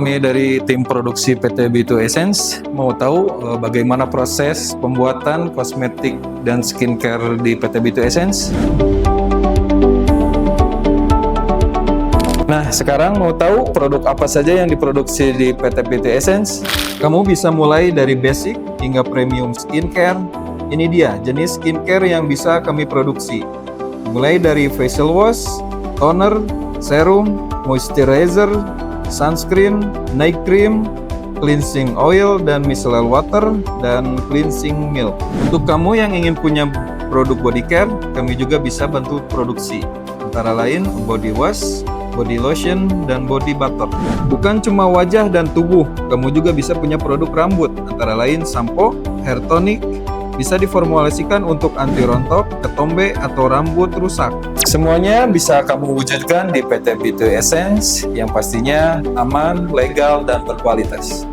Kami dari tim produksi PT B2 Essence mau tahu bagaimana proses pembuatan kosmetik dan skincare di PT B2 Essence. Nah, sekarang mau tahu produk apa saja yang diproduksi di PT B2 Essence? Kamu bisa mulai dari basic hingga premium skincare. Ini dia jenis skincare yang bisa kami produksi. Mulai dari facial wash, toner, serum, moisturizer, sunscreen, night cream, cleansing oil dan micellar water, dan cleansing milk. Untuk kamu yang ingin punya produk body care, kami juga bisa bantu produksi. Antara lain body wash, body lotion, dan body butter. Bukan cuma wajah dan tubuh, kamu juga bisa punya produk rambut. Antara lain sampo, hair tonic, bisa diformulasikan untuk anti rontok, ketombe, atau rambut rusak. Semuanya bisa kamu wujudkan di PT B2 Essence yang pastinya aman, legal, dan berkualitas.